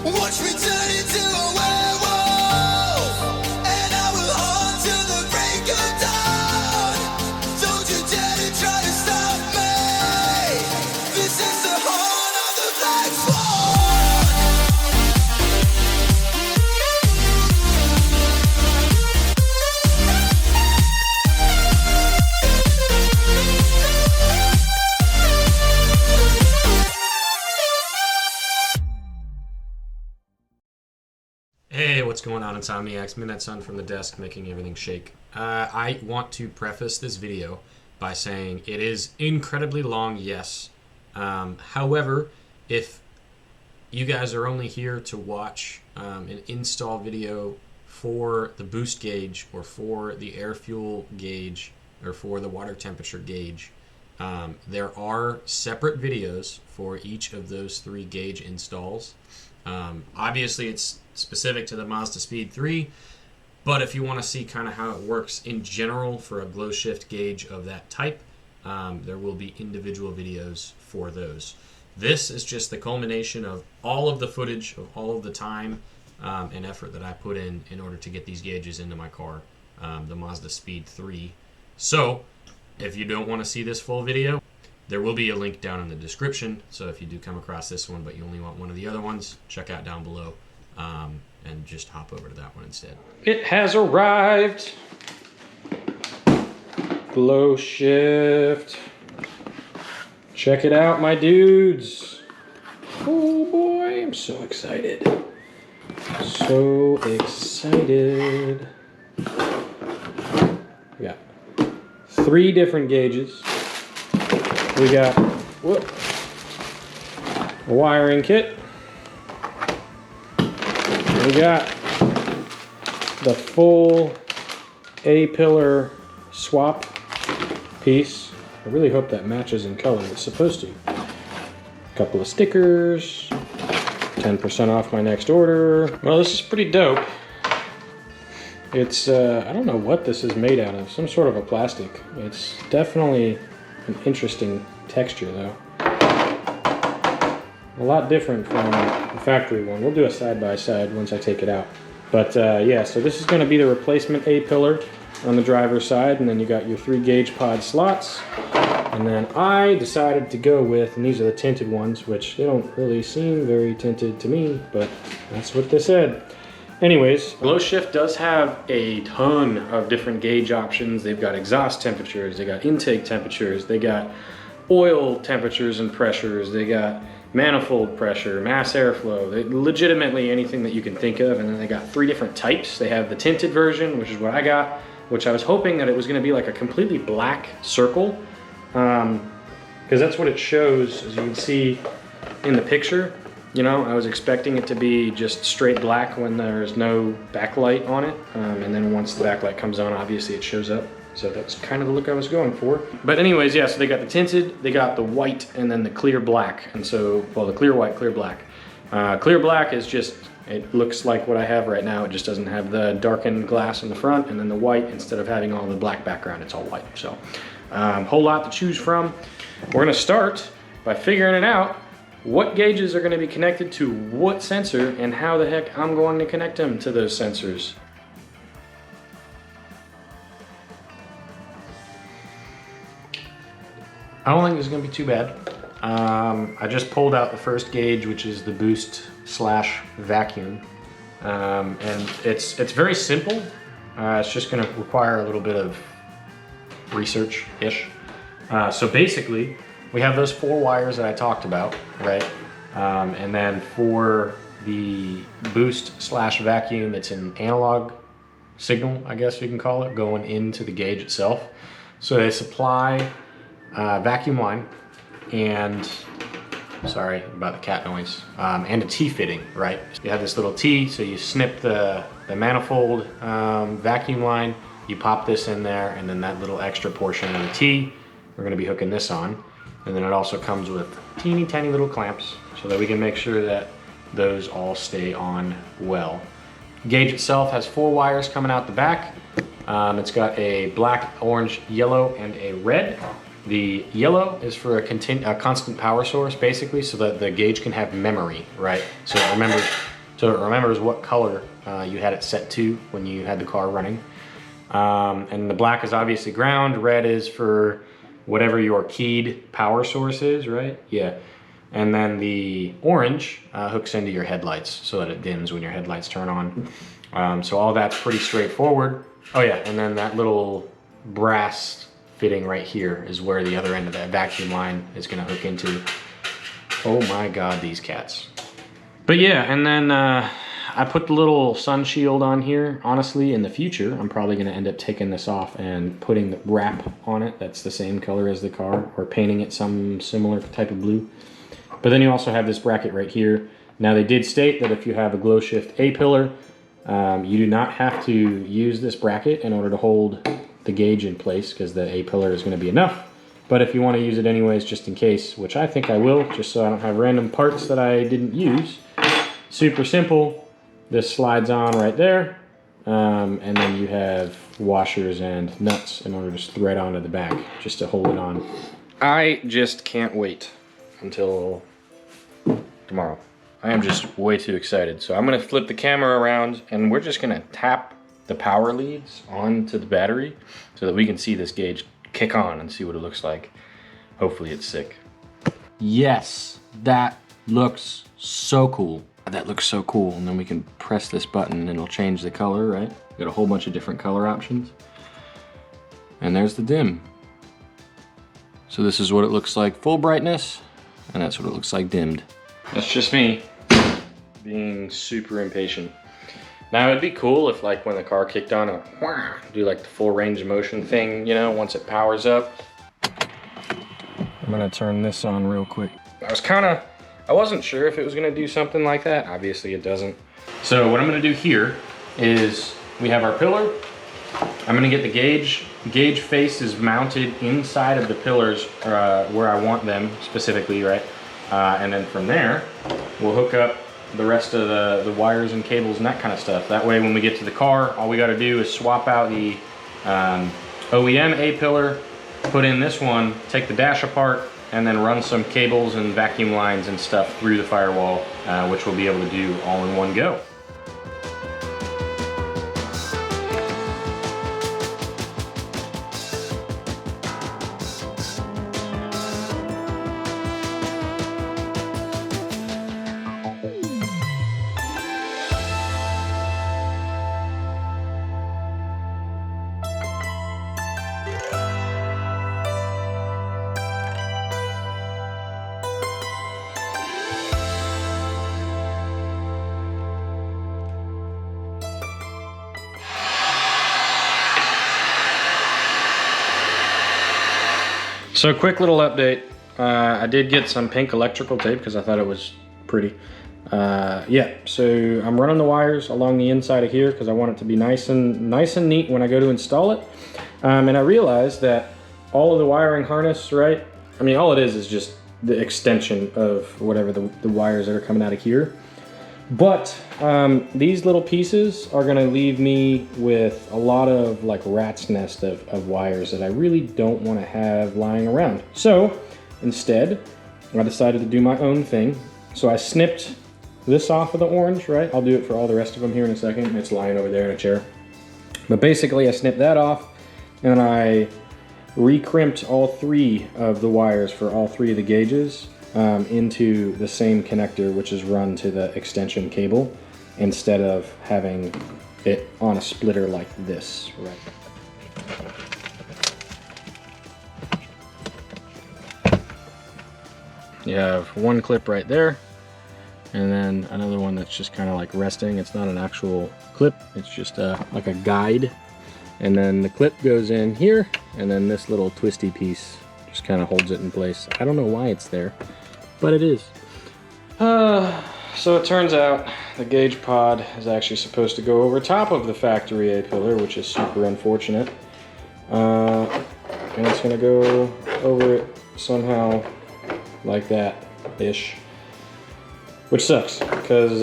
Watch me turn into a werewolf, and I will haunt till the break of dawn. Don't you dare to try to stop me. This is the horn of the Black Swan. Hey, what's going on, Insomniacs? Midnight Sun from the desk, making everything shake. I want to preface this video by saying it is incredibly long, yes. However, if you guys are only here to watch an install video for the boost gauge or for the air fuel gauge or for the water temperature gauge, there are separate videos for each of those three gauge installs. Obviously, it's specific to the Mazdaspeed 3, but if you want to see kind of how it works in general for a GlowShift gauge of that type, there will be individual videos for those. This is just the culmination of all of the footage, of all of the time and effort that I put in order to get these gauges into my car, the Mazdaspeed 3. So, if you don't want to see this full video, there will be a link down in the description, so if you do come across this one but you only want one of the other ones, check out down below and just hop over to that one instead. It has arrived. GlowShift. Check it out, my dudes. Oh boy, I'm so excited. So excited. We got 3 different gauges. We got a wiring kit. We got the full A-pillar swap piece. I really hope that matches in color. It's supposed to. A couple of stickers. 10% off my next order. Well, this is pretty dope. It's, I don't know what this is made out of. Some sort of a plastic. It's definitely an interesting texture, though. A lot different from the factory one. We'll do a side-by-side once I take it out. But yeah, so this is going to be the replacement A-pillar on the driver's side, and then you got your 3 gauge pod slots. And then I decided to go with, and these are the tinted ones, which they don't really seem very tinted to me, but that's what they said. Anyways, GlowShift does have a ton of different gauge options. They've got exhaust temperatures, they got intake temperatures, they got oil temperatures and pressures, they got manifold pressure, mass airflow, legitimately anything that you can think of. And then they got 3 different types. They have the tinted version, which is what I got, which I was hoping that it was going to be like a completely black circle, because that's what it shows, as you can see in the picture. You know, I was expecting it to be just straight black when there's no backlight on it, and then once the backlight comes on, obviously it shows up. So that's kind of the look I was going for. But anyways, yeah, so they got the tinted, they got the white, and then the clear black. And so, well, the clear white, clear black. Clear black is just, it looks like what I have right now. It just doesn't have the darkened glass in the front, and then the white, instead of having all the black background, it's all white. So, whole lot to choose from. We're gonna start by figuring it out, what gauges are gonna be connected to what sensor, and how the heck I'm going to connect them to those sensors. I don't think this is going to be too bad. I just pulled out the first gauge, which is the boost / vacuum. And it's very simple. It's just going to require a little bit of research-ish. So basically, we have those 4 wires that I talked about, right? And then for the boost / vacuum, it's an analog signal, I guess you can call it, going into the gauge itself. So they supply vacuum line and, sorry about the cat noise, and a T-fitting, right? You have this little T, so you snip the manifold vacuum line, you pop this in there, and then that little extra portion of the T, we're gonna be hooking this on. And then it also comes with teeny tiny little clamps so that we can make sure that those all stay on well. Gauge itself has 4 wires coming out the back. It's got a black, orange, yellow, and a red. The yellow is for a constant power source, basically, so that the gauge can have memory, right? So it remembers so it remembers what color you had it set to when you had the car running. And the black is obviously ground, red is for whatever your keyed power source is, right? Yeah. And then the orange hooks into your headlights so that it dims when your headlights turn on. So all that's pretty straightforward. Oh yeah, and then that little brass fitting right here is where the other end of that vacuum line is gonna hook into. Oh my God, these cats. But yeah, and then I put the little sun shield on here. Honestly, in the future, I'm probably gonna end up taking this off and putting the wrap on it that's the same color as the car, or painting it some similar type of blue. But then you also have this bracket right here. Now they did state that if you have a GlowShift A-pillar, you do not have to use this bracket in order to hold the gauge in place, because the A-pillar is gonna be enough. But if you wanna use it anyways, just in case, which I think I will, just so I don't have random parts that I didn't use. Super simple. This slides on right there. And then you have washers and nuts in order to just thread onto the back, just to hold it on. I just can't wait until tomorrow. I am just way too excited. So I'm gonna flip the camera around and we're just gonna tap the power leads onto the battery so that we can see this gauge kick on and see what it looks like. Hopefully it's sick. Yes, that looks so cool. That looks so cool. And then we can press this button and it'll change the color, right? Got a whole bunch of different color options. And there's the dim. So this is what it looks like full brightness, and that's what it looks like dimmed. That's just me being super impatient. Now it'd be cool if, like, when the car kicked on, it would do like the full range of motion thing, you know, once it powers up. I'm gonna turn this on real quick. I wasn't sure if it was gonna do something like that. Obviously it doesn't. So what I'm gonna do here is we have our pillar. I'm gonna get the gauge. Gauge face is mounted inside of the pillars where I want them specifically, right? And then from there, we'll hook up the rest of the wires and cables and that kind of stuff. That way when we get to the car, all we gotta do is swap out the OEM A-pillar, put in this one, take the dash apart, and then run some cables and vacuum lines and stuff through the firewall, which we'll be able to do all in one go. So quick little update. I did get some pink electrical tape because I thought it was pretty. Yeah, so I'm running the wires along the inside of here because I want it to be nice and neat when I go to install it. And I realized that all of the wiring harness, right? I mean, all it is just the extension of whatever the wires that are coming out of here. But these little pieces are gonna leave me with a lot of like rat's nest of wires that I really don't wanna have lying around. So instead, I decided to do my own thing. So I snipped this off of the orange, right? I'll do it for all the rest of them here in a second. It's lying over there in a chair. But basically I snipped that off and I recrimped all three of the wires for all three of the gauges into the same connector, which is run to the extension cable instead of having it on a splitter like this, right? You have one clip right there, and then another one that's just kind of like resting. It's not an actual clip, it's just like a guide. And then the clip goes in here, and then this little twisty piece just kind of holds it in place. I don't know why it's there, but it is. So it turns out the gauge pod is actually supposed to go over top of the factory A-pillar, which is super unfortunate. And it's gonna go over it somehow like that-ish. Which sucks, because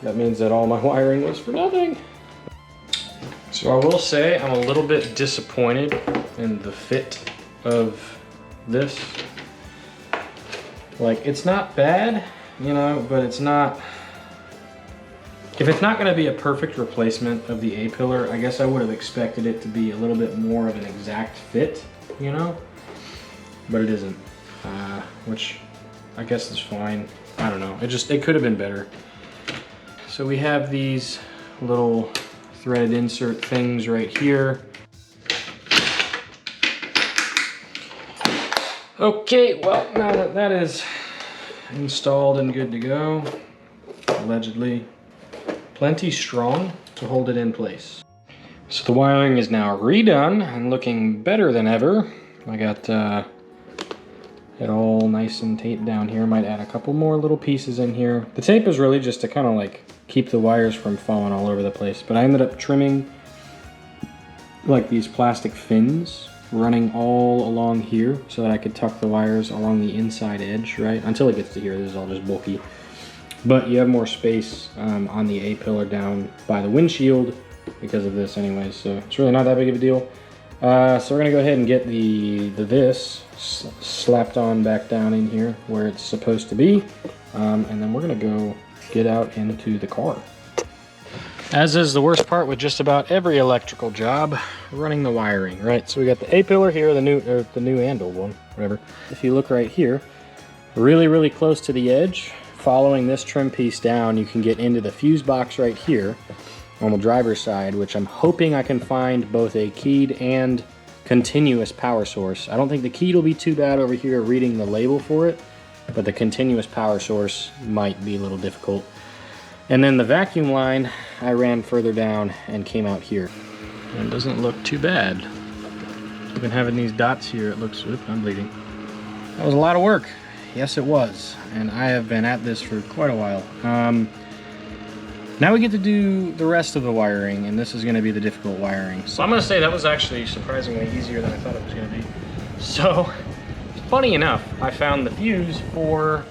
that means that all my wiring was for nothing. So I will say I'm a little bit disappointed in the fit of this. Like, it's not bad, you know, but it's not If it's not going to be a perfect replacement of the A-pillar, I guess I would have expected it to be a little bit more of an exact fit, you know? But it isn't, which I guess is fine. I don't know, it could have been better. So we have these little threaded insert things right here. Okay, well, now that that is installed and good to go, allegedly, plenty strong to hold it in place. So the wiring is now redone and looking better than ever. I got it all nice and taped down here. Might add a couple more little pieces in here. The tape is really just to kind of like keep the wires from falling all over the place, but I ended up trimming like these plastic fins running all along here so that I could tuck the wires along the inside edge, right? Until it gets to here, this is all just bulky. But you have more space on the A-pillar down by the windshield because of this anyways, so it's really not that big of a deal. So we're gonna go ahead and get this slapped on back down in here where it's supposed to be, and then we're gonna go get out into the car. As is the worst part with just about every electrical job, running the wiring, right? So we got the A-pillar here, the new and old one, whatever. If you look right here, really, really close to the edge, following this trim piece down, you can get into the fuse box right here on the driver's side, which I'm hoping I can find both a keyed and continuous power source. I don't think the keyed will be too bad over here reading the label for it, but the continuous power source might be a little difficult. And then the vacuum line, I ran further down and came out here. And it doesn't look too bad. Even having these dots here, it looks, oops, I'm bleeding. That was a lot of work. Yes, it was. And I have been at this for quite a while. Now we get to do the rest of the wiring, and this is gonna be the difficult wiring. So I'm gonna say that was actually surprisingly easier than I thought it was gonna be. So, funny enough, I found the fuse for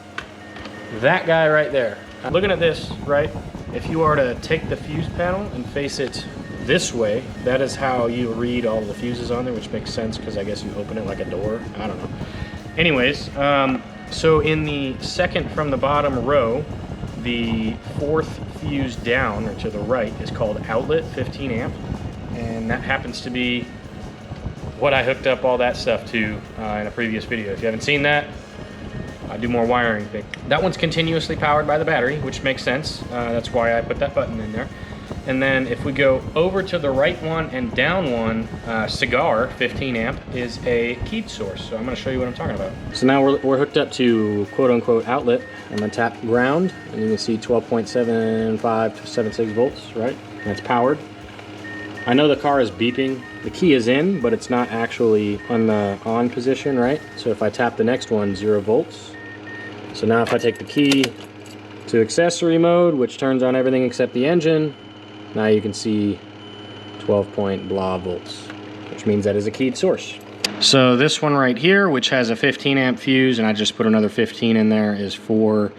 that guy right there. Looking at this, right, if you are to take the fuse panel and face it this way, that is how you read all the fuses on there, which makes sense because I guess you open it like a door. I don't know. Anyways, so in the second from the bottom row, the fourth fuse down or to the right is called outlet 15 amp, and that happens to be what I hooked up all that stuff to in a previous video. If you haven't seen that, I do more wiring thing. That one's continuously powered by the battery, which makes sense. That's why I put that button in there. And then if we go over to the right one and down one, cigar 15 amp is a keyed source. So I'm gonna show you what I'm talking about. So now we're hooked up to quote unquote outlet. I'm gonna tap ground and you can see 12.75 to 76 volts, right? And it's powered. I know the car is beeping. The key is in, but it's not actually on the on position, right? So if I tap the next one, 0 volts. So now if I take the key to accessory mode, which turns on everything except the engine, now you can see 12 point blah volts, which means that is a keyed source. So this one right here, which has a 15 amp fuse, and I just put another 15 in there, is for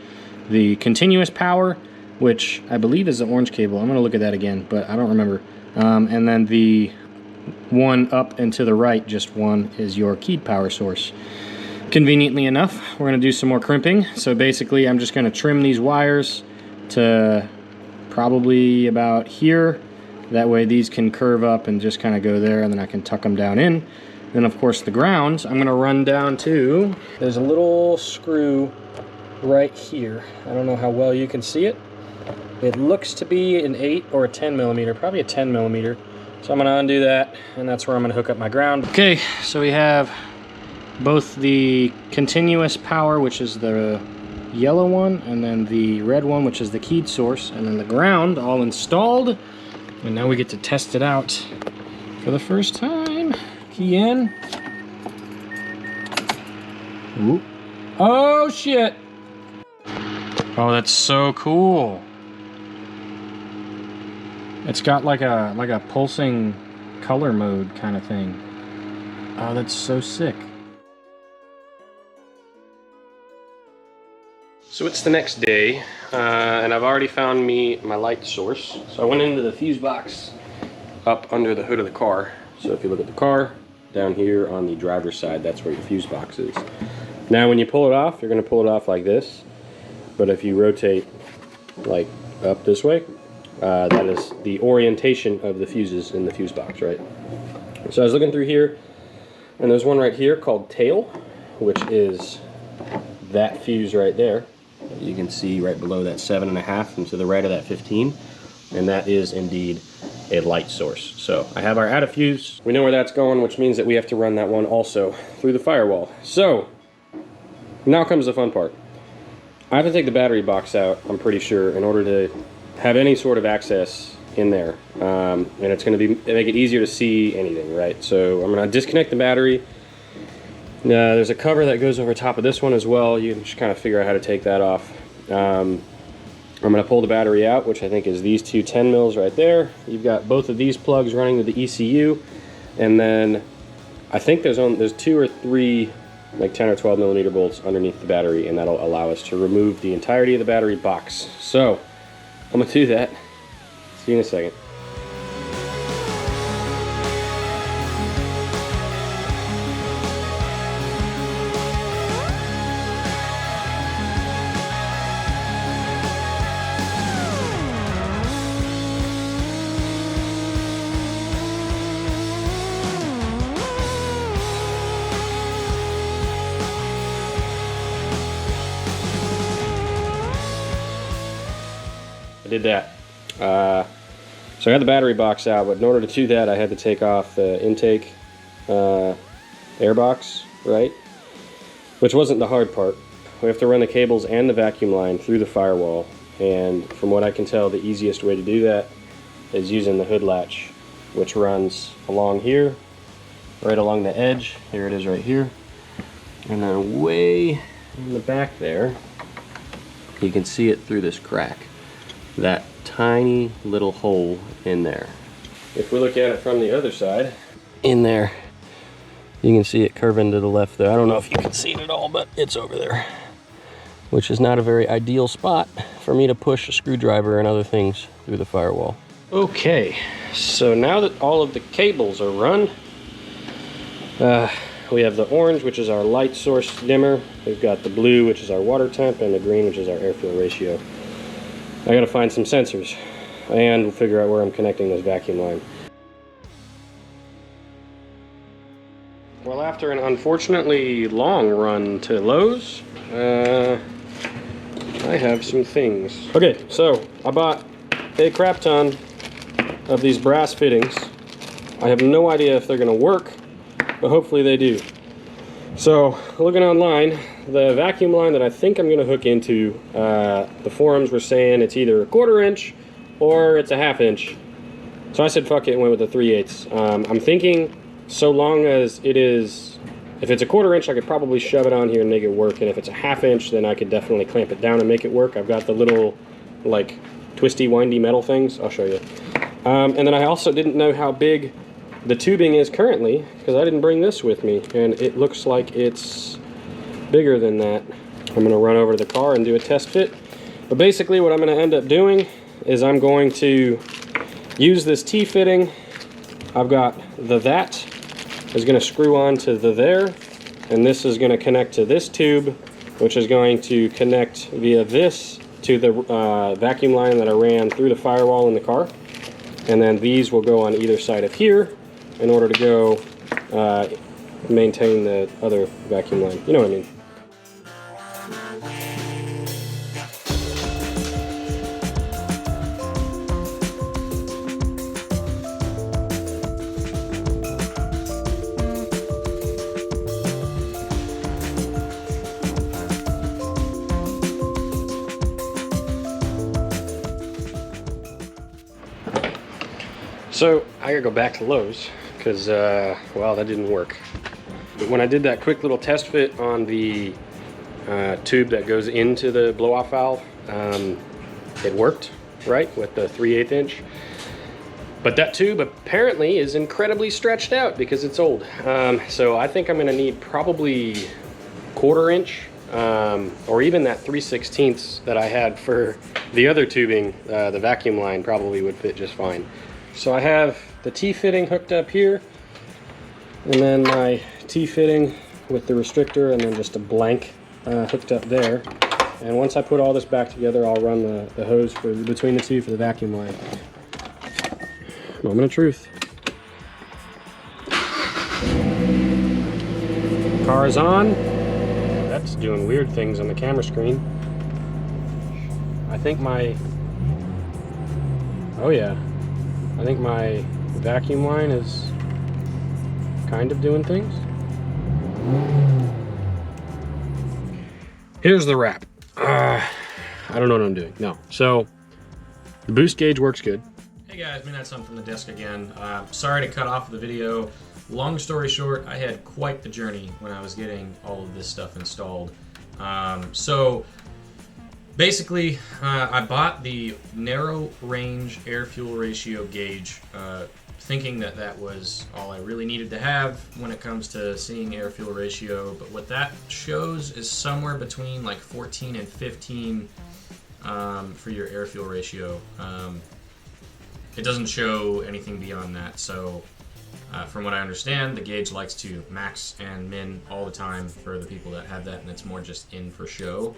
the continuous power, which I believe is the orange cable. I'm gonna look at that again, but I don't remember. And then the one up and to the right, just one, is your keyed power source. Conveniently enough, we're gonna do some more crimping. So basically, I'm just gonna trim these wires to probably about here. That way these can curve up and just kind of go there, and then I can tuck them down in. Then of course the grounds, I'm gonna run down to, there's a little screw right here. I don't know how well you can see it. It looks to be an 8 or a 10 millimeter, probably a 10 millimeter. So I'm gonna undo that, and that's where I'm gonna hook up my ground. Okay, so we have both the continuous power, which is the yellow one, and then the red one, which is the keyed source, and then the ground all installed. And now we get to test it out for the first time. Key in. Ooh. Oh shit! Oh, that's so cool. It's got like a pulsing color mode kind of thing. Oh, that's so sick. So it's the next day, and I've already found me my light source. So I went into the fuse box up under the hood of the car. So if you look at the car, down here on the driver's side, that's where your fuse box is. Now when you pull it off, you're gonna pull it off like this. But if you rotate like up this way, that is the orientation of the fuses in the fuse box, right? So I was looking through here, and there's one right here called tail, which is that fuse right there. You can see right below that 7.5 and to the right of that 15, and that is indeed a light source. So I have our out of fuse. We know where that's going, which means that we have to run that one also through the firewall. So now comes the fun part. I have to take the battery box out, I'm pretty sure, in order to have any sort of access in there. And it's going to make it easier to see anything, right? So I'm going to disconnect the battery. There's a cover that goes over top of this one as well. You can just kind of figure out how to take that off. I'm going to pull the battery out, which I think is these two 10 mils right there. You've got both of these plugs running to the ECU, and then I think there's 2 or 3 like 10 or 12 millimeter bolts underneath the battery, and that'll allow us to remove the entirety of the battery box. So I'm going to do that. See you in a second. I did that. So I got the battery box out, but in order to do that, I had to take off the intake air box, right? Which wasn't the hard part. We have to run the cables and the vacuum line through the firewall, and from what I can tell, the easiest way to do that is using the hood latch, which runs along here, right along the edge. Here it is right here. And then way in the back there, you can see it through this crack. That tiny little hole in there. If we look at it from the other side, in there, you can see it curving to the left there. I don't know if you can see it at all, but it's over there, which is not a very ideal spot for me to push a screwdriver and other things through the firewall. Okay, so now that all of the cables are run, we have the orange, which is our light source dimmer. We've got the blue, which is our water temp, and the green, which is our airflow ratio. I gotta find some sensors and figure out where I'm connecting this vacuum line. Well, after an unfortunately long run to Lowe's, I have some things. Okay, so I bought a crap ton of these brass fittings. I have no idea if they're gonna work, but hopefully they do. So, looking online, the vacuum line that I think I'm going to hook into, the forums were saying it's either a 1/4 inch or it's a 1/2 inch. So I said fuck it and went with the 3/8. I'm thinking so long as it is, if it's a 1/4 inch, I could probably shove it on here and make it work. And if it's a 1/2 inch, then I could definitely clamp it down and make it work. I've got the little, like, twisty, windy metal things. I'll show you. And then I also didn't know how big the tubing is currently, because I didn't bring this with me, and it looks like it's bigger than that. I'm going to run over to the car and do a test fit. But basically what I'm going to end up doing is I'm going to use this T-fitting. I've got the that is going to screw on to the there, and this is going to connect to this tube, which is going to connect via this to the vacuum line that I ran through the firewall in the car. And then these will go on either side of here in order to go maintain the other vacuum line. You know what I mean? So I gotta go back to Lowe's because, well, that didn't work. But when I did that quick little test fit on the tube that goes into the blow-off valve, it worked, right, with the 3/8 inch. But that tube apparently is incredibly stretched out because it's old. So I think I'm gonna need probably 1/4 inch, or even that 3/16 that I had for the other tubing. The vacuum line probably would fit just fine. So I have the T-fitting hooked up here, and then my T-fitting with the restrictor, and then just a blank hooked up there. And once I put all this back together, I'll run the hose between the two for the vacuum line. Moment of truth. Car is on. That's doing weird things on the camera screen. I think my... Oh yeah. I think my vacuum line is kind of doing things. Here's the wrap. I don't know what I'm doing. No. So, the boost gauge works good. Hey guys, Midnight Sun from the desk again. Sorry to cut off the video. Long story short, I had quite the journey when I was getting all of this stuff installed. So basically, I bought the narrow range air-fuel ratio gauge, thinking that that was all I really needed to have when it comes to seeing air-fuel ratio. But what that shows is somewhere between like 14 and 15 for your air-fuel ratio. It doesn't show anything beyond that, so from what I understand, the gauge likes to max and min all the time for the people that have that, and it's more just in for show.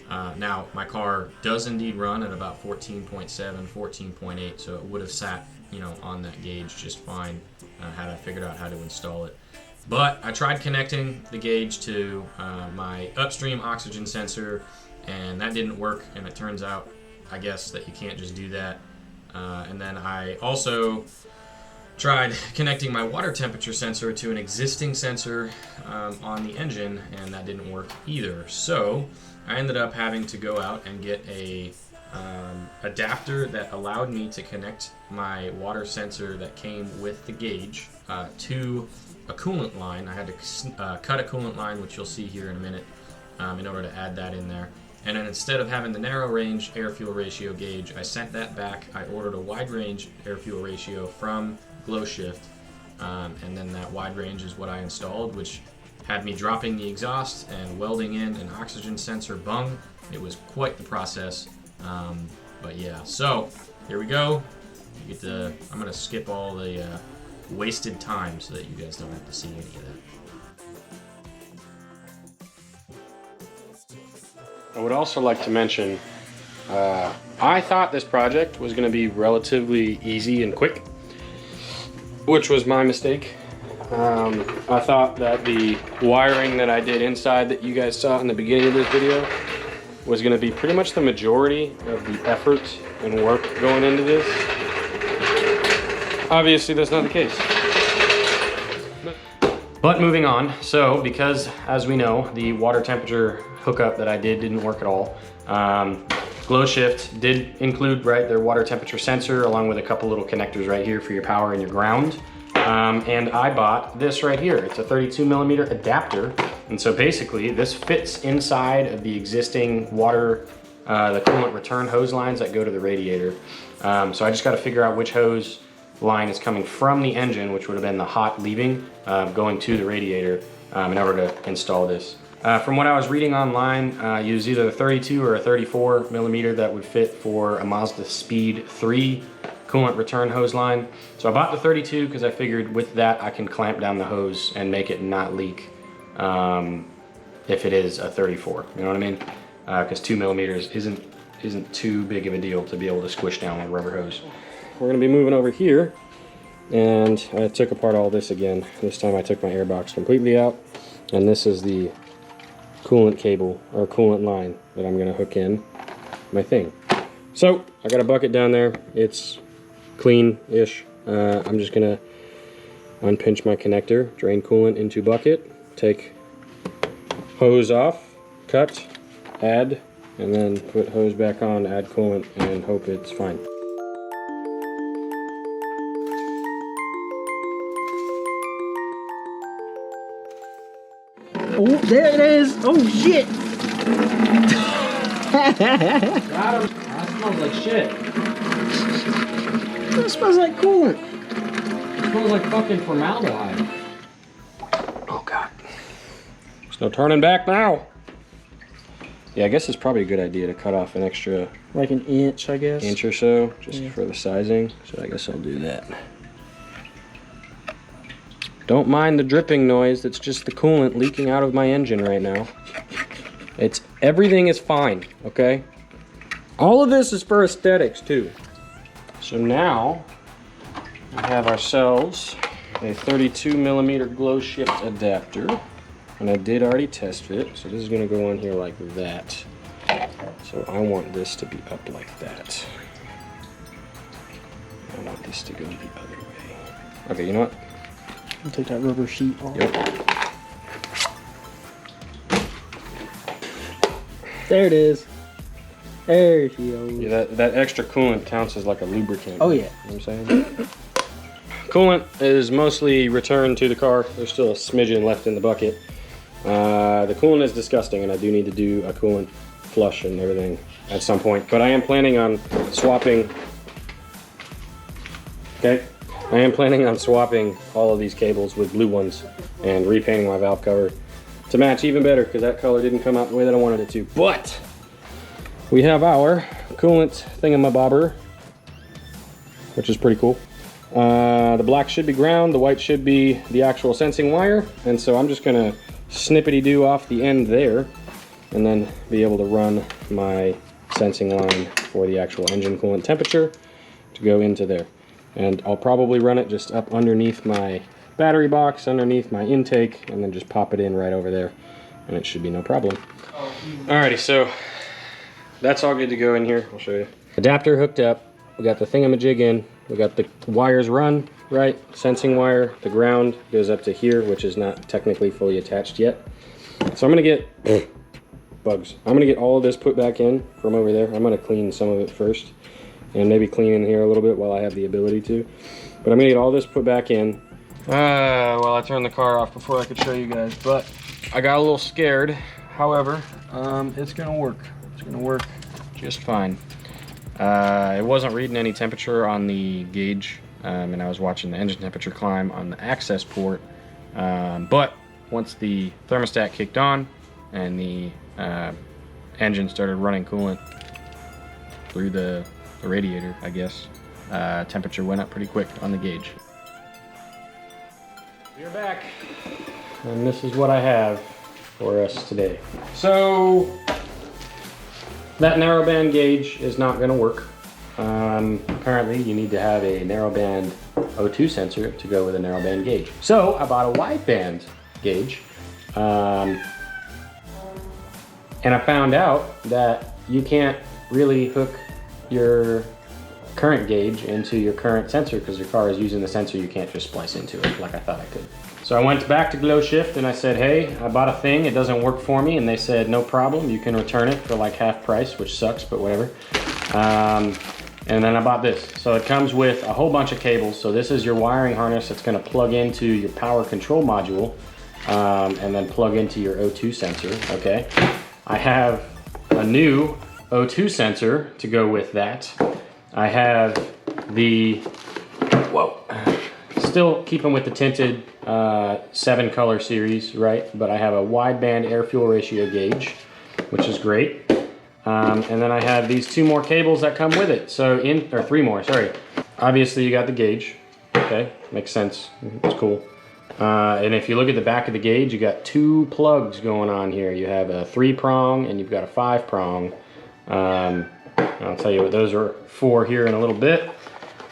Now, my car does indeed run at about 14.7, 14.8, so it would have sat, you know, on that gauge just fine had I figured out how to install it. But I tried connecting the gauge to my Upstream oxygen sensor, and that didn't work, and it turns out, I guess, that you can't just do that. And then I also tried connecting my water temperature sensor to an existing sensor on the engine, and that didn't work either. So I ended up having to go out and get a adapter that allowed me to connect my water sensor that came with the gauge to a coolant line. I had to cut a coolant line, which you'll see here in a minute, in order to add that in there. And then instead of having the narrow range air-fuel ratio gauge, I sent that back. I ordered a wide range air-fuel ratio from GlowShift, and then that wide range is what I installed, which had me dropping the exhaust and welding in an oxygen sensor bung. It was quite the process, but yeah. So here we go. You get the. I'm gonna skip all the wasted time so that you guys don't have to see any of that. I would also like to mention, I thought this project was going to be relatively easy and quick, which was my mistake. I thought that the wiring that I did inside that you guys saw in the beginning of this video was going to be pretty much the majority of the effort and work going into this. Obviously, that's not the case. But moving on, so because as we know, the water temperature hookup that I did didn't work at all. GlowShift did include, right, their water temperature sensor along with a couple little connectors right here for your power and your ground. And I bought this right here. It's a 32mm adapter. And so basically this fits inside of the existing water, the coolant return hose lines that go to the radiator. So I just got to figure out which hose line is coming from the engine, which would have been the hot leaving, going to the radiator in order to install this. From what I was reading online, use either a 32 or a 34mm that would fit for a Mazdaspeed 3 coolant return hose line. So I bought the 32 because I figured with that I can clamp down the hose and make it not leak if it is a 34. You know what I mean? Because 2mm isn't too big of a deal to be able to squish down with a rubber hose. We're going to be moving over here, and I took apart all this again. This time I took my air box completely out, and this is the coolant cable or coolant line that I'm going to hook in my thing. So I got a bucket down there. It's clean-ish. I'm just going to unpinch my connector, drain coolant into bucket, take hose off, cut, add, and then put hose back on, add coolant, and hope it's fine. Oh, there it is! Oh shit! Got him. That smells like shit. That smells like coolant. It smells like fucking formaldehyde. Oh god. There's no turning back now. Yeah, I guess it's probably a good idea to cut off an extra Like an inch, I guess. inch or so, just for the sizing. So I guess I'll do that. Don't mind the dripping noise, that's just the coolant leaking out of my engine right now. It's Everything is fine, okay? All of this is for aesthetics too. So now we have ourselves a 32mm GlowShift adapter. And I did already test fit, so this is gonna go on here like that. So I want this to be up like that. I want this to go the other way. Okay, you know what? I'll take that rubber sheet off. Yep. There it is. There she goes. Yeah, that extra coolant counts as like a lubricant. Oh yeah. You know what I'm saying? Coolant is mostly returned to the car. There's still a smidgen left in the bucket. The coolant is disgusting, and I do need to do a coolant flush and everything at some point. But I am planning on swapping. Okay, I am planning on swapping all of these cables with blue ones and repainting my valve cover to match even better, because that color didn't come out the way that I wanted it to. But we have our coolant thingamabobber, which is pretty cool. The black should be ground, the white should be the actual sensing wire, and so I'm just gonna snippety-do off the end there and then be able to run my sensing line for the actual engine coolant temperature to go into there. And I'll probably run it just up underneath my battery box, underneath my intake, and then just pop it in right over there, and it should be no problem. Alrighty, so that's all good to go in here. I'll show you. Adapter hooked up, we got the thingamajig in, we got the wires run, right? Sensing wire, the ground goes up to here, which is not technically fully attached yet. So I'm gonna get, bugs. I'm gonna get all of this put back in from over there. I'm gonna clean some of it first, and maybe clean in here a little bit while I have the ability to. But I'm gonna get all this put back in. Well, I turned the car off before I could show you guys, but I got a little scared. However, it's gonna work. It's gonna work just fine. It wasn't reading any temperature on the gauge, and I was watching the engine temperature climb on the access port. But once the thermostat kicked on and the engine started running coolant through the radiator, I guess, temperature went up pretty quick on the gauge. We're back, and this is what I have for us today. So that narrowband gauge is not going to work. Apparently you need to have a narrowband O2 sensor to go with a narrowband gauge. So I bought a wideband gauge, and I found out that you can't really hook your current gauge into your current sensor because your car is using the sensor. You can't just splice into it like I thought I could. So I went back to GlowShift and I said, hey, I bought a thing, it doesn't work for me, and they said, no problem, you can return it for like half price, which sucks, but whatever. And then I bought this. So it comes with a whole bunch of cables. So this is your wiring harness that's gonna plug into your power control module, and then plug into your O2 sensor, okay? I have a new O2 sensor to go with that. I have the, still keeping with the tinted 7 color series, right? But I have a wideband air fuel ratio gauge, which is great. And then I have these 2 more cables that come with it. So or 3 more, sorry. Obviously you got the gauge, okay? Makes sense, it's cool. And if you look at the back of the gauge, you got 2 plugs going on here. You have a 3-prong and you've got a 5-prong. I'll tell you what those are for here in a little bit.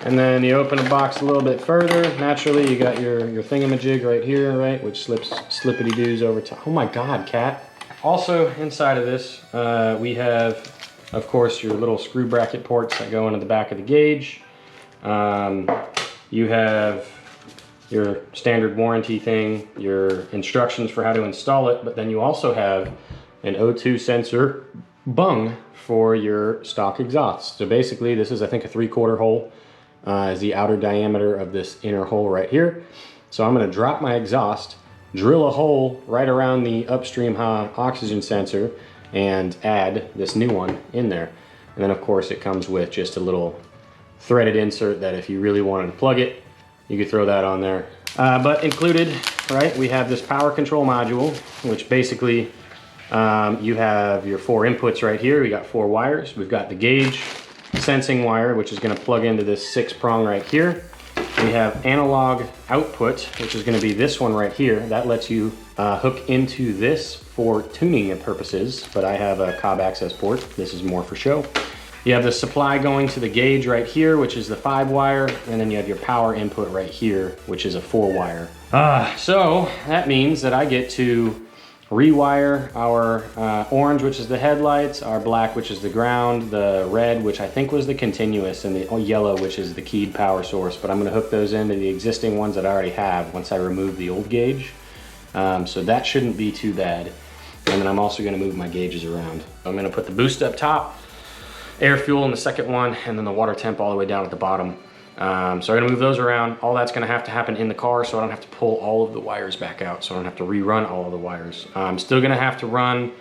And then you open the box a little bit further. Naturally, you got your thingamajig right here, right? Which slips slippity-doos over top. Oh my God, cat. Also inside of this, we have, of course, your little screw bracket ports that go into the back of the gauge. You have your standard warranty thing, your instructions for how to install it, but then you also have an O2 sensor bung for your stock exhaust. So basically, this is, I think, a 3/4 hole. Is the outer diameter of this inner hole right here. So I'm gonna drop my exhaust, drill a hole right around the Upstream oxygen sensor, and add this new one in there. And then of course it comes with just a little threaded insert that if you really wanted to plug it, you could throw that on there. But included, right, we have this power control module, which basically you have your 4 inputs right here. We got 4 wires. We've got the gauge sensing wire, which is going to plug into this 6-prong right here. We have analog output, which is going to be this one right here. That lets you hook into this for tuning purposes, but I have a cob access port. This is more for show. You have the supply going to the gauge right here, which is the 5-wire, and then you have your power input right here, which is a 4-wire. So that means that I get to rewire our orange, which is the headlights, our black, which is the ground, the red, which I think was the continuous, and the yellow, which is the keyed power source. But I'm going to hook those into the existing ones that I already have once I remove the old gauge. So that shouldn't be too bad. And then I'm also going to move my gauges around. I'm going to put the boost up top, air fuel in the second one, and then the water temp all the way down at the bottom. So I'm gonna move those around. All that's gonna have to happen in the car, so I don't have to pull all of the wires back out, so I don't have to rerun all of the wires. I'm still gonna have to run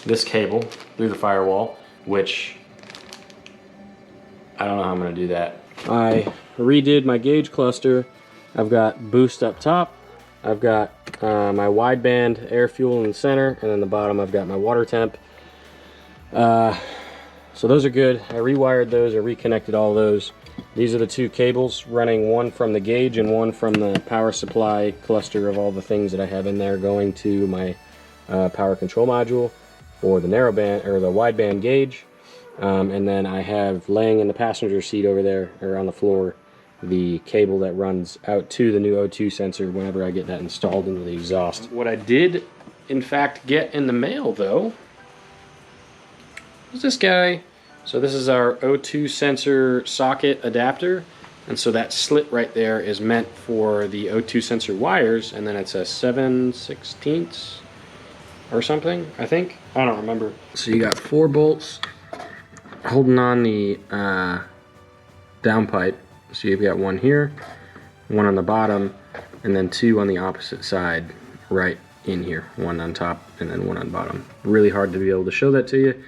this cable through the firewall, which I don't know how I'm gonna do that. I redid my gauge cluster. I've got boost up top. I've got my wideband air fuel in the center, and then the bottom I've got my water temp. So those are good. I rewired those, I reconnected all those. These are the two cables running, one from the gauge and one from the power supply cluster of all the things that I have in there, going to my power control module for the narrowband or the wideband gauge. And then I have laying in the passenger seat over there, or on the floor, the cable that runs out to the new O2 sensor whenever I get that installed into the exhaust. What I did in fact get in the mail though is this guy. So this is our O2 sensor socket adapter, and so that slit right there is meant for the O2 sensor wires, and then it's a 7/16 or something, I think. I don't remember. So you got 4 bolts holding on the downpipe. So you've got one here, one on the bottom, and then 2 on the opposite side right in here. One on top and then one on bottom. Really hard to be able to show that to you,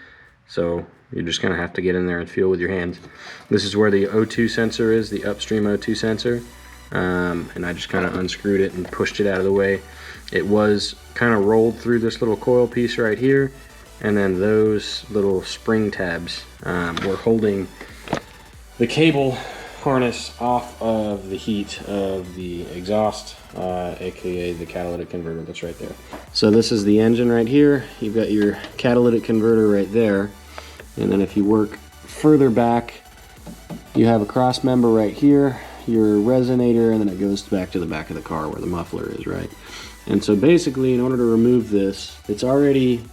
so you're just gonna have to get in there and feel with your hands. This is where the O2 sensor is, the Upstream O2 sensor. And I just kind of unscrewed it and pushed it out of the way. It was kind of rolled through this little coil piece right here, and then those little spring tabs were holding the cable harness off of the heat of the exhaust, aka the catalytic converter that's right there. So this is the engine right here. You've got your catalytic converter right there. And then if you work further back, you have a cross member right here, your resonator, and then it goes back to the back of the car where the muffler is, right? And so basically, in order to remove this, it's already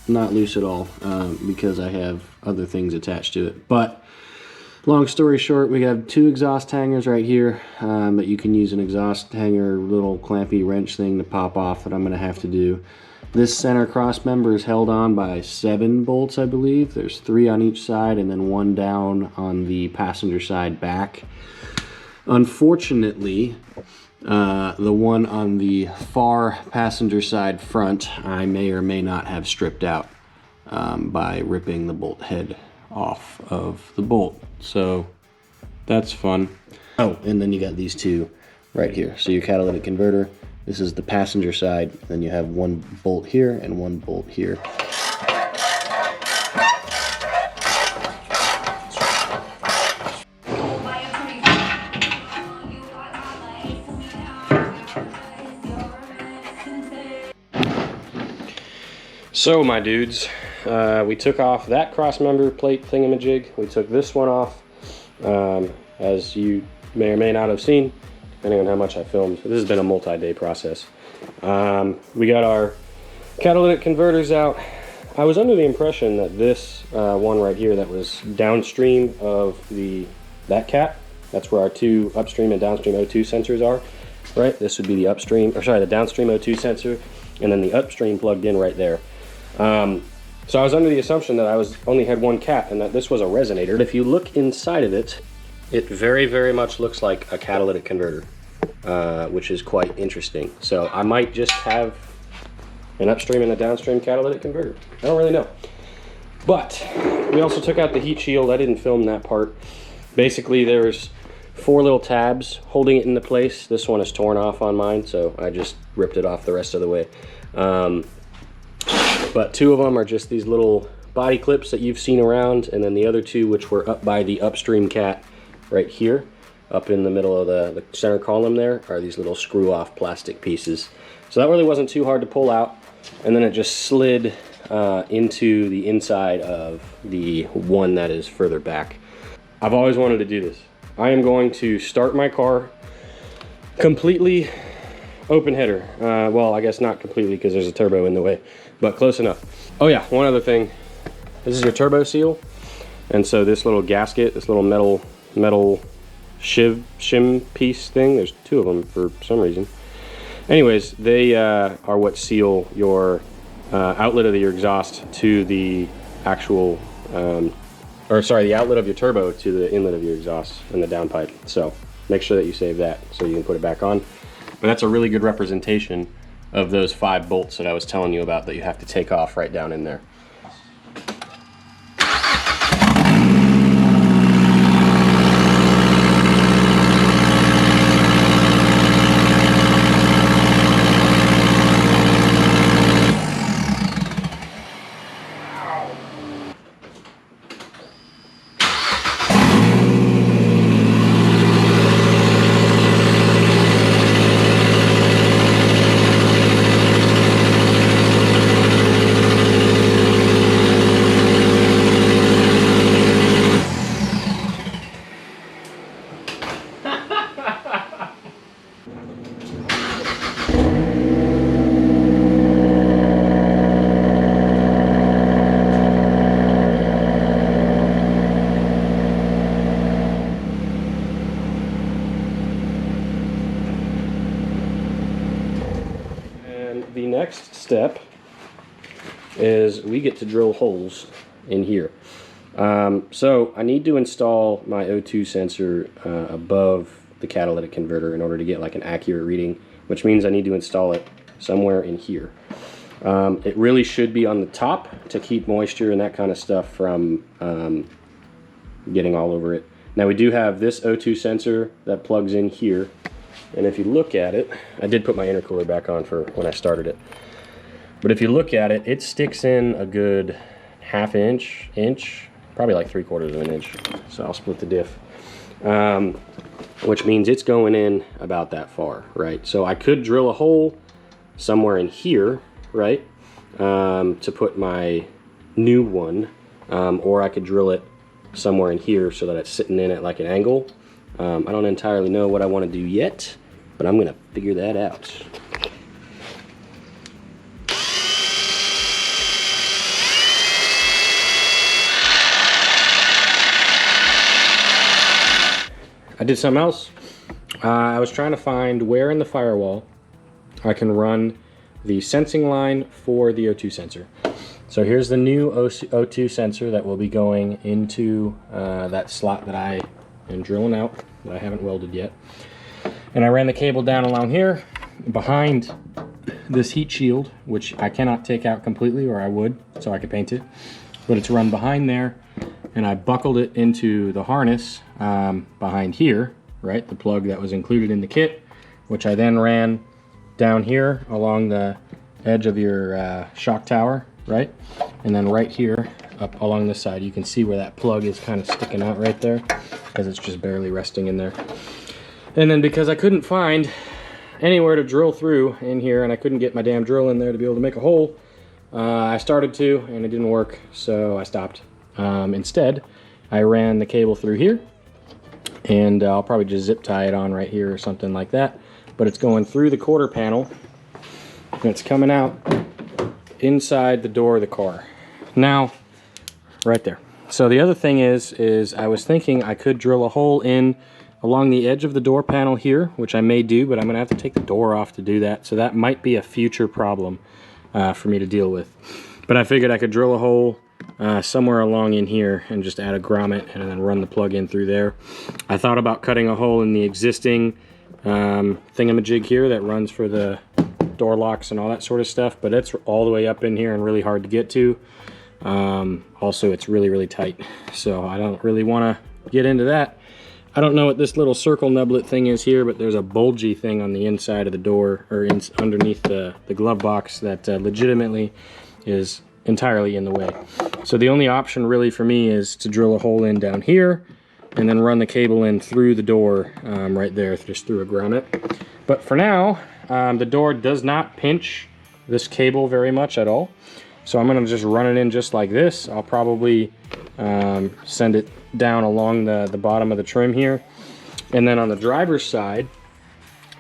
not loose at all because I have other things attached to it. But long story short, we have 2 exhaust hangers right here that you can use an exhaust hanger little clampy wrench thing to pop off that I'm going to have to do. This center cross member is held on by 7 bolts, I believe. There's 3 on each side and then 1 down on the passenger side back. Unfortunately, the one on the far passenger side front, I may or may not have stripped out by ripping the bolt head off of the bolt. So that's fun. Oh, and then you got these 2 right here. So your catalytic converter. This is the passenger side, then you have 1 bolt here and 1 bolt here. So my dudes, we took off that cross member plate thingamajig. We took this one off, as you may or may not have seen, depending on how much I filmed. This has been a multi-day process. We got our catalytic converters out. I was under the impression that this one right here that was downstream of that cat, that's where our 2 upstream and downstream O2 sensors are, right? This would be the upstream, or sorry, the downstream O2 sensor, and then the upstream plugged in right there. So I was under the assumption that I only had 1 cat and that this was a resonator. If you look inside of it, it very, very much looks like a catalytic converter, which is quite interesting. So I might just have an upstream and a downstream catalytic converter. I don't really know. But we also took out the heat shield. I didn't film that part. Basically, there's 4 little tabs holding it into place. This one is torn off on mine, so I just ripped it off the rest of the way. But 2 of them are just these little body clips that you've seen around, and then the other 2, which were up by the upstream cat right here, up in the middle of the center column there are these little screw-off plastic pieces. So that really wasn't too hard to pull out, and then it just slid into the inside of the one that is further back. I've always wanted to do this. I am going to start my car completely open header. Well, I guess not completely because there's a turbo in the way, but close enough. Oh yeah, one other thing. This is your turbo seal. And so this little gasket, this little metal shim piece thing, there's two of them for some reason. Anyways, they are what seal your outlet of your exhaust to the actual, the outlet of your turbo to the inlet of your exhaust and the downpipe. So make sure that you save that so you can put it back on. But that's a really good representation of those 5 bolts that I was telling you about that you have to take off right down in there. The next step is we get to drill holes in here. So I need to install my O2 sensor above the catalytic converter in order to get like an accurate reading, which means I need to install it somewhere in here. It really should be on the top to keep moisture and that kind of stuff from getting all over it. Now we do have this O2 sensor that plugs in here. And if you look at it, I did put my intercooler back on for when I started it. But if you look at it, it sticks in a good ½ inch, probably like 3/4 of an inch. So I'll split the diff. Which means it's going in about that far, right? So I could drill a hole somewhere in here, right? To put my new one, or I could drill it somewhere in here so that it's sitting in at like an angle. I don't entirely know what I want to do yet, but I'm gonna figure that out. I did something else. I was trying to find where in the firewall I can run the sensing line for the O2 sensor. So here's the new O2 sensor that will be going into that slot that I am drilling out, that I haven't welded yet. And I ran the cable down along here behind this heat shield, which I cannot take out completely, or I would, so I could paint it. But it's run behind there, and I buckled it into the harness behind here, right? The plug that was included in the kit, which I then ran down here along the edge of your shock tower, right? And then right here up along this side, you can see where that plug is kind of sticking out right there, because it's just barely resting in there. And then because I couldn't find anywhere to drill through in here, and I couldn't get my damn drill in there to be able to make a hole, I started to, and it didn't work, so I stopped. Instead, I ran the cable through here, and I'll probably just zip tie it on right here or something like that. But it's going through the quarter panel, and it's coming out inside the door of the car. Now, right there. So the other thing is I was thinking I could drill a hole in along the edge of the door panel here, which I may do, but I'm gonna have to take the door off to do that. So that might be a future problem for me to deal with. But I figured I could drill a hole somewhere along in here and just add a grommet and then run the plug in through there. I thought about cutting a hole in the existing thingamajig here that runs for the door locks and all that sort of stuff, but it's all the way up in here and really hard to get to. Also, it's really tight, so I don't really want to get into that. I don't know what this little circle nublet thing is here, but there's a bulgy thing on the inside of the door, or underneath the glove box, that legitimately is entirely in the way. So the only option really for me is to drill a hole in down here, and then run the cable in through the door right there, just through a grommet. But for now, the door does not pinch this cable very much at all. So I'm gonna just run it in just like this. I'll probably send it down along the bottom of the trim here. And then on the driver's side,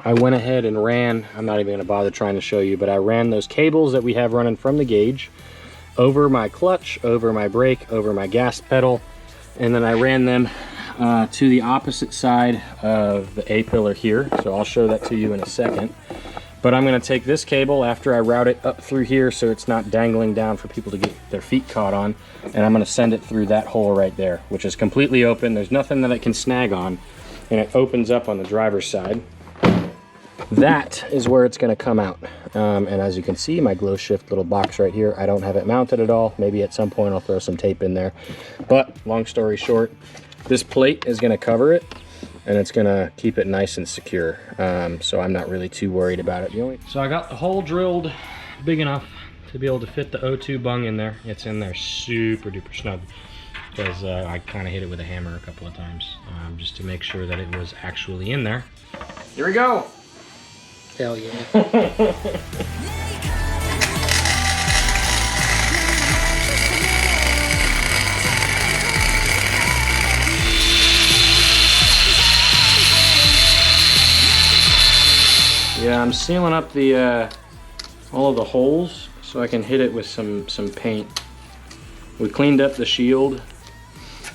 I went ahead and ran, I'm not even gonna bother trying to show you, but I ran those cables that we have running from the gauge over my clutch, over my brake, over my gas pedal, and then I ran them to the opposite side of the A-pillar here. So I'll show that to you in a second. But I'm gonna take this cable after I route it up through here so it's not dangling down for people to get their feet caught on, and I'm gonna send it through that hole right there, which is completely open. There's nothing that it can snag on, and it opens up on the driver's side. That is where it's gonna come out. And as you can see, my GlowShift little box right here, I don't have it mounted at all. Maybe at some point I'll throw some tape in there. But long story short, this plate is gonna cover it, and it's gonna keep it nice and secure. So I'm not really too worried about it. So I got the hole drilled big enough to be able to fit the O2 bung in there. It's in there super duper snug, because I kind of hit it with a hammer a couple of times just to make sure that it was actually in there. Here we go. Hell yeah. Yeah, I'm sealing up the all of the holes so I can hit it with some paint. We cleaned up the shield.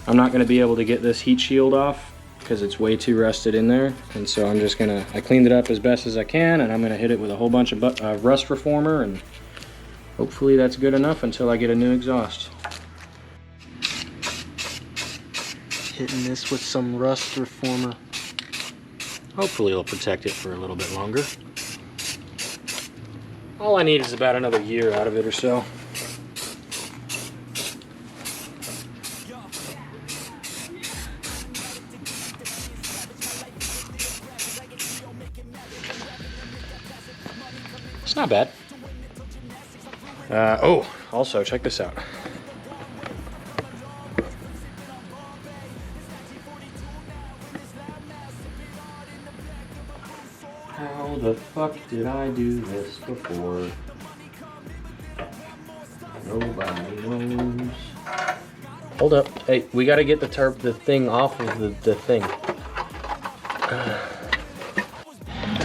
I'm not going to be able to get this heat shield off because it's way too rusted in there, and so I'm just gonna, I cleaned it up as best as I can, and I'm gonna hit it with a whole bunch of rust reformer, and hopefully that's good enough until I get a new exhaust. Hitting this with some rust reformer. Hopefully it'll protect it for a little bit longer. All I need is about another year out of it or so. It's not bad. Oh, also check this out. How the fuck did I do this before? Nobody knows. Hold up. Hey, we gotta get the thing off of the thing.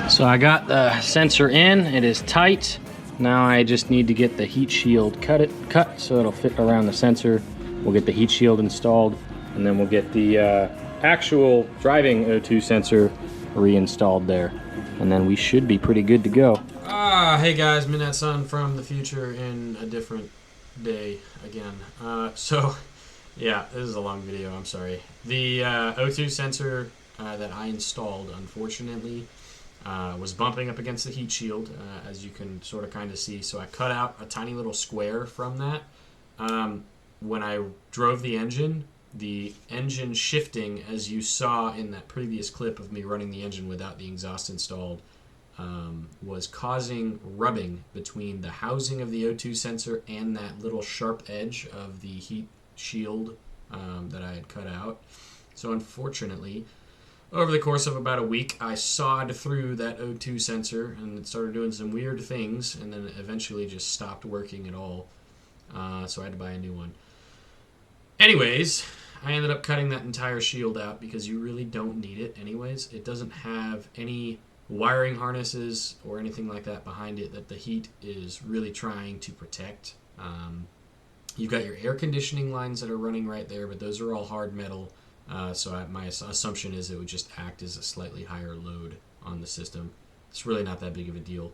So I got the sensor in. It is tight. Now I just need to get the heat shield cut so it'll fit around the sensor. We'll get the heat shield installed, and then we'll get the actual driving O2 sensor reinstalled there, and then we should be pretty good to go. Hey guys, Midnight Sun from the future in a different day again. So yeah, this is a long video, I'm sorry. The O2 sensor that I installed, unfortunately, was bumping up against the heat shield, as you can sort of kind of see. So I cut out a tiny little square from that. When I drove the engine shifting, as you saw in that previous clip of me running the engine without the exhaust installed, was causing rubbing between the housing of the O2 sensor and that little sharp edge of the heat shield that I had cut out. So unfortunately, over the course of about a week, I sawed through that O2 sensor, and it started doing some weird things, and then it eventually just stopped working at all. So I had to buy a new one. Anyways, I ended up cutting that entire shield out because you really don't need it anyways. It doesn't have any wiring harnesses or anything like that behind it that the heat is really trying to protect. You've got your air conditioning lines that are running right there, but those are all hard metal. So my assumption is it would just act as a slightly higher load on the system. It's really not that big of a deal.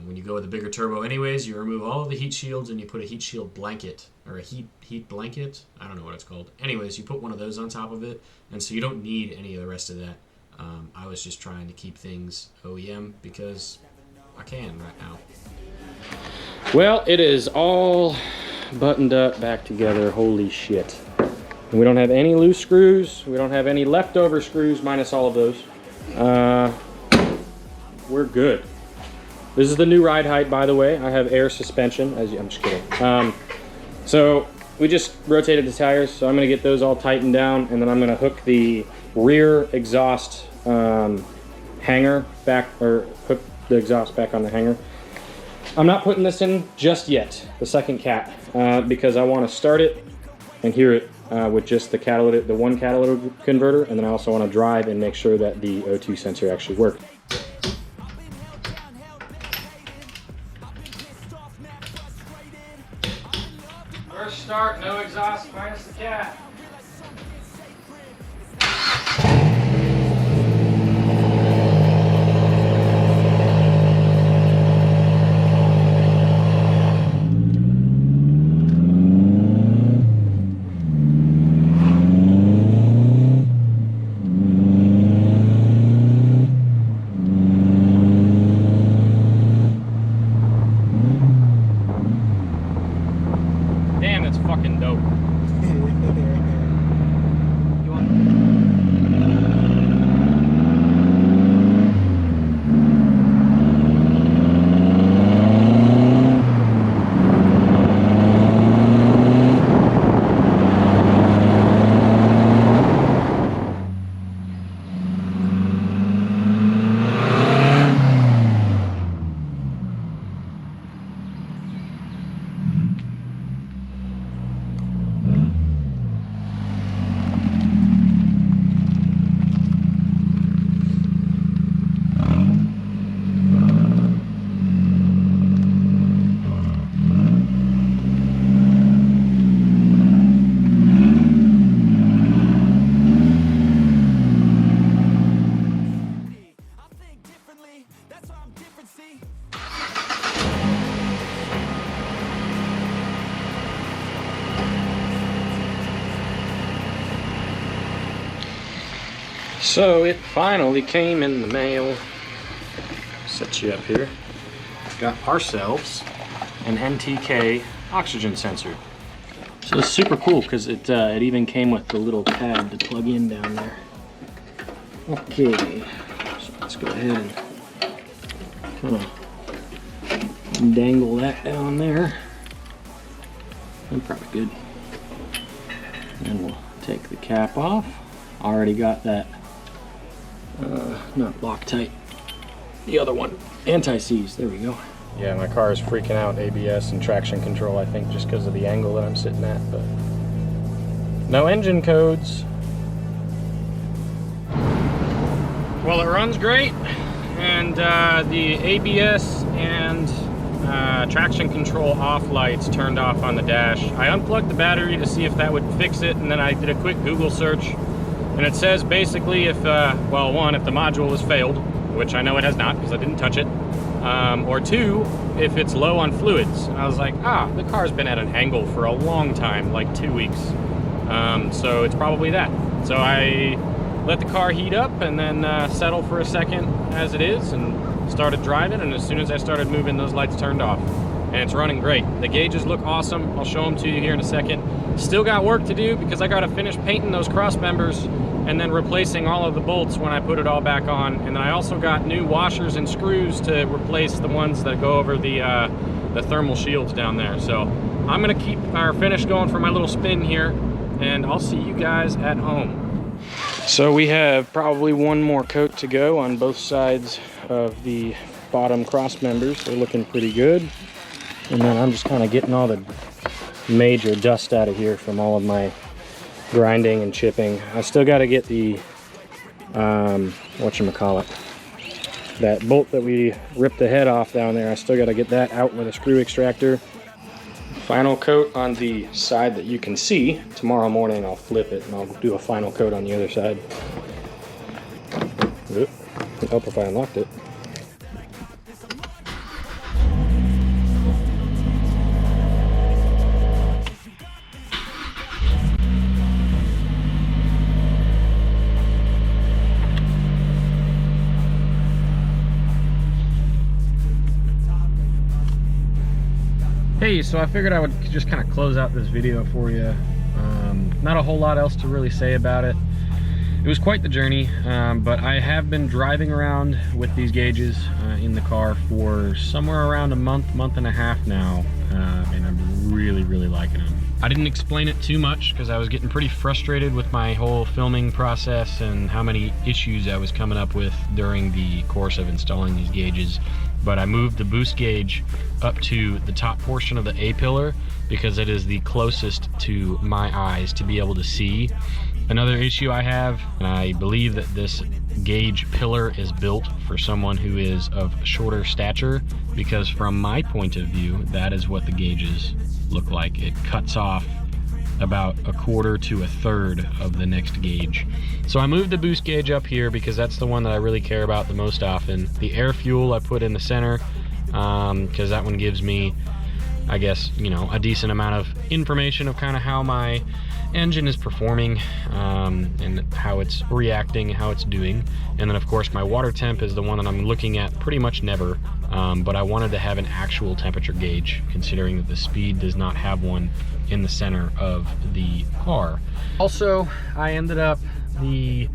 When you go with a bigger turbo anyways, you remove all of the heat shields and you put a heat shield blanket, or a heat blanket? I don't know what it's called. Anyways, you put one of those on top of it, and so you don't need any of the rest of that. I was just trying to keep things OEM because I can right now. Well, it is all buttoned up back together. Holy shit. And we don't have any loose screws. We don't have any leftover screws minus all of those. We're good. This is the new ride height, by the way. I have air suspension. I'm just kidding. So we just rotated the tires, so I'm gonna get those all tightened down, and then I'm gonna hook the rear exhaust hanger back, or hook the exhaust back on the hanger. I'm not putting this in just yet, the second cat, because I want to start it and hear it with just the catalytic, the one catalytic converter, and then I also want to drive and make sure that the O2 sensor actually works. First start, no exhaust, minus the cat. Damn, that's fucking dope. So it finally came in the mail. Set you up here. Got ourselves an NTK oxygen sensor. So it's super cool because it even came with the little pad to plug in down there. Okay, so let's go ahead and kind of dangle that down there. That's probably good. And we'll take the cap off. Already got that. Not Loctite, the other one, anti-seize, there we go. Yeah, my car is freaking out ABS and traction control, I think, just because of the angle that I'm sitting at, but no engine codes. Well, it runs great, and the ABS and traction control off lights turned off on the dash. I unplugged the battery to see if that would fix it, and then I did a quick Google search. And it says basically if, well, one, if the module has failed, which I know it has not because I didn't touch it, or two, if it's low on fluids. And I was like, the car's been at an angle for a long time, like 2 weeks. So it's probably that. So I let the car heat up and then settle for a second as it is and started driving. And as soon as I started moving, those lights turned off. And it's running great. The gauges look awesome. I'll show them to you here in a second. Still got work to do because I got to finish painting those cross members and then replacing all of the bolts when I put it all back on. And then I also got new washers and screws to replace the ones that go over the thermal shields down there. So I'm gonna keep our finish going for my little spin here, and I'll see you guys at home. So we have probably one more coat to go on both sides of the bottom cross members. They're looking pretty good. And then I'm just kind of getting all the major dust out of here from all of my grinding and chipping. I still got to get the whatchamacallit, that bolt that we ripped the head off down there. I still got to get that out with a screw extractor. Final coat on the side that you can see. Tomorrow morning I'll flip it and I'll do a final coat on the other side. Oop, it'd help if I unlocked it. Hey, so I figured I would just kind of close out this video for you. Not a whole lot else to really say about it. It was quite the journey, but I have been driving around with these gauges in the car for somewhere around a month and a half now, and I'm really liking them. I didn't explain it too much because I was getting pretty frustrated with my whole filming process and how many issues I was coming up with during the course of installing these gauges. But I moved the boost gauge up to the top portion of the A-pillar because it is the closest to my eyes to be able to see. Another issue I have, and I believe that this gauge pillar is built for someone who is of shorter stature, because from my point of view, that is what the gauges look like. It cuts off about a quarter to a third of the next gauge. So I moved the boost gauge up here because that's the one that I really care about the most often. The air fuel I put in the center because that one gives me, I guess, you know, a decent amount of information of kind of how my engine is performing and how it's reacting, how it's doing. And then of course my water temp is the one that I'm looking at pretty much never, but I wanted to have an actual temperature gauge considering that the Speed does not have one in the center of the car. Also, I ended up the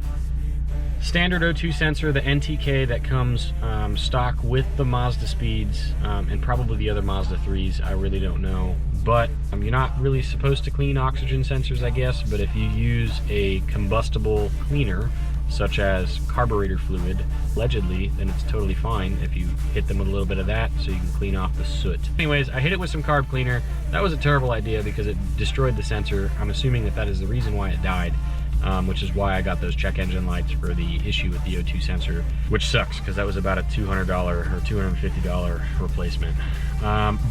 standard O2 sensor, the NTK that comes stock with the Mazdaspeeds and probably the other Mazda 3s, I really don't know. But you're not really supposed to clean oxygen sensors, I guess, but if you use a combustible cleaner, such as carburetor fluid, allegedly, then it's totally fine if you hit them with a little bit of that so you can clean off the soot. Anyways, I hit it with some carb cleaner. That was a terrible idea because it destroyed the sensor. I'm assuming that that is the reason why it died. Which is why I got those check engine lights for the issue with the O2 sensor, which sucks because that was about a $200 or $250 replacement.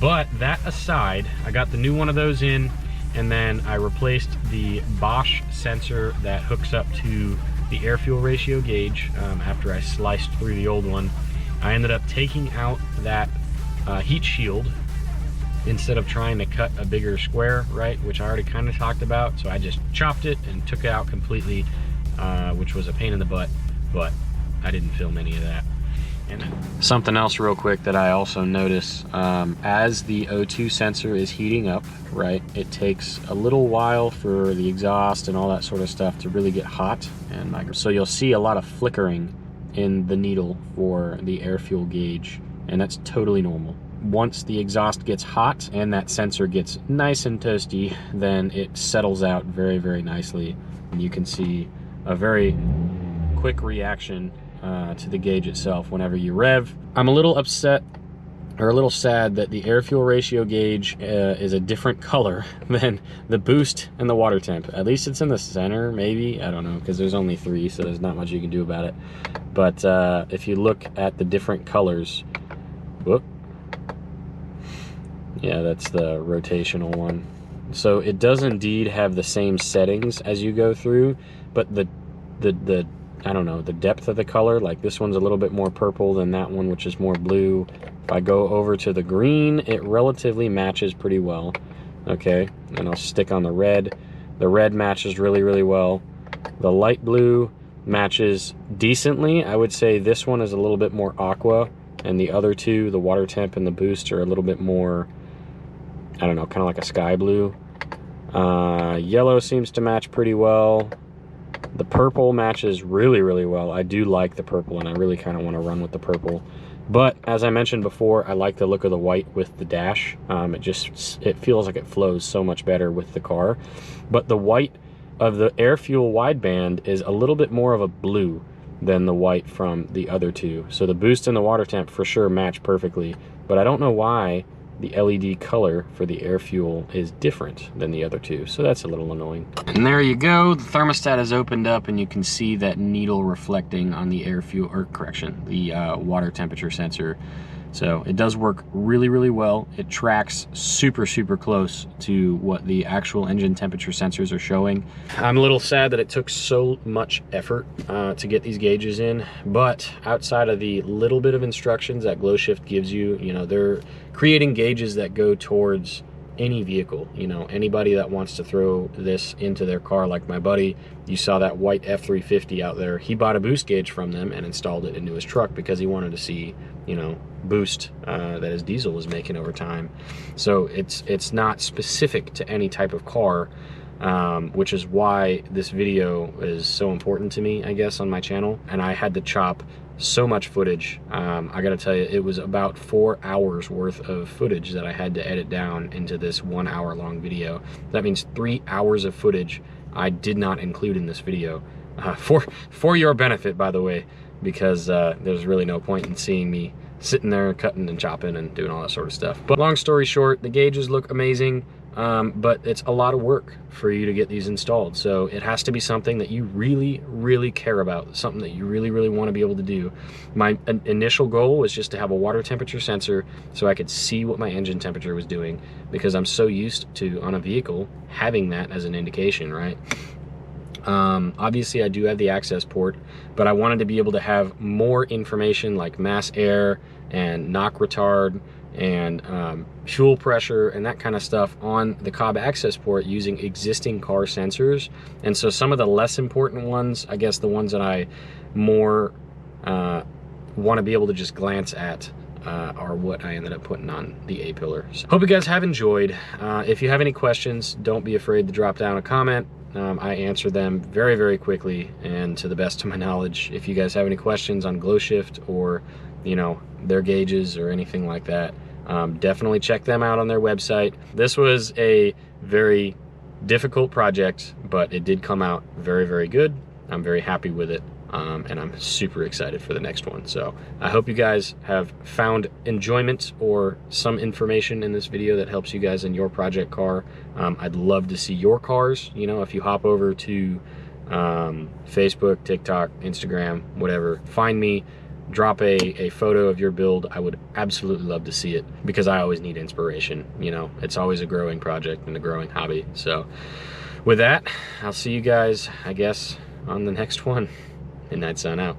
But that aside, I got the new one of those in, and then I replaced the Bosch sensor that hooks up to the air fuel ratio gauge after I sliced through the old one. I ended up taking out that heat shield instead of trying to cut a bigger square, right, which I already kind of talked about. So I just chopped it and took it out completely, which was a pain in the butt, but I didn't film any of that. And something else real quick that I also notice, as the O2 sensor is heating up, right, it takes a little while for the exhaust and all that sort of stuff to really get hot, and so you'll see a lot of flickering in the needle for the air fuel gauge, and that's totally normal. Once the exhaust gets hot and that sensor gets nice and toasty, then it settles out very, very nicely. And you can see a very quick reaction to the gauge itself whenever you rev. I'm a little upset or a little sad that the air fuel ratio gauge is a different color than the boost and the water temp. At least it's in the center, maybe, I don't know, because there's only 3, so there's not much you can do about it. But if you look at the different colors, whoop. Yeah, that's the rotational one. So it does indeed have the same settings as you go through, but the I don't know, the depth of the color, like this one's a little bit more purple than that one, which is more blue. If I go over to the green, it relatively matches pretty well. Okay, and I'll stick on the red. The red matches really, really well. The light blue matches decently. I would say this one is a little bit more aqua, and the other two, the water temp and the boost, are a little bit more, I don't know, kind of like a sky blue. Yellow seems to match pretty well. The purple matches really, really well. I do like the purple, and I really kind of want to run with the purple. But as I mentioned before, I like the look of the white with the dash. It feels like it flows so much better with the car. But the white of the air fuel wideband is a little bit more of a blue than the white from the other two. So the boost and the water temp for sure match perfectly, but I don't know why the LED color for the air fuel is different than the other two, so that's a little annoying. And there you go, the thermostat is opened up and you can see that needle reflecting on the air fuel, or correction, the water temperature sensor. So it does work really, really well. It tracks super, super close to what the actual engine temperature sensors are showing. I'm a little sad that it took so much effort to get these gauges in, but outside of the little bit of instructions that GlowShift gives you, you know, they're creating gauges that go towards any vehicle. You know, anybody that wants to throw this into their car, like my buddy, you saw that white F350 out there, he bought a boost gauge from them and installed it into his truck because he wanted to see, you know, boost that his diesel was making over time. So it's not specific to any type of car, which is why this video is so important to me, I guess, on my channel. And I had to chop so much footage. I gotta tell you, it was about 4 hours worth of footage that I had to edit down into this 1 hour long video. That means 3 hours of footage I did not include in this video, for your benefit, by the way, because there's really no point in seeing me sitting there cutting and chopping and doing all that sort of stuff. But long story short, the gauges look amazing, but it's a lot of work for you to get these installed. So it has to be something that you really, really care about, something that you really, really want to be able to do. My initial goal was just to have a water temperature sensor so I could see what my engine temperature was doing, because I'm so used to, on a vehicle, having that as an indication, right? Obviously I do have the access port, but I wanted to be able to have more information like mass air and knock retard and fuel pressure and that kind of stuff on the Cobb access port using existing car sensors. And so some of the less important ones, I guess the ones that I more want to be able to just glance at, are what I ended up putting on the A-pillar. So, hope you guys have enjoyed. If you have any questions, don't be afraid to drop down a comment. I answer them very, very quickly and to the best of my knowledge. If you guys have any questions on GlowShift or, you know, their gauges or anything like that, definitely check them out on their website. This was a very difficult project, but it did come out very, very good. I'm very happy with it. And I'm super excited for the next one. So I hope you guys have found enjoyment or some information in this video that helps you guys in your project car. I'd love to see your cars. You know, if you hop over to Facebook, TikTok, Instagram, whatever, find me, drop a photo of your build. I would absolutely love to see it, because I always need inspiration. You know, it's always a growing project and a growing hobby. So with that, I'll see you guys, I guess, on the next one. Midnight Sun out.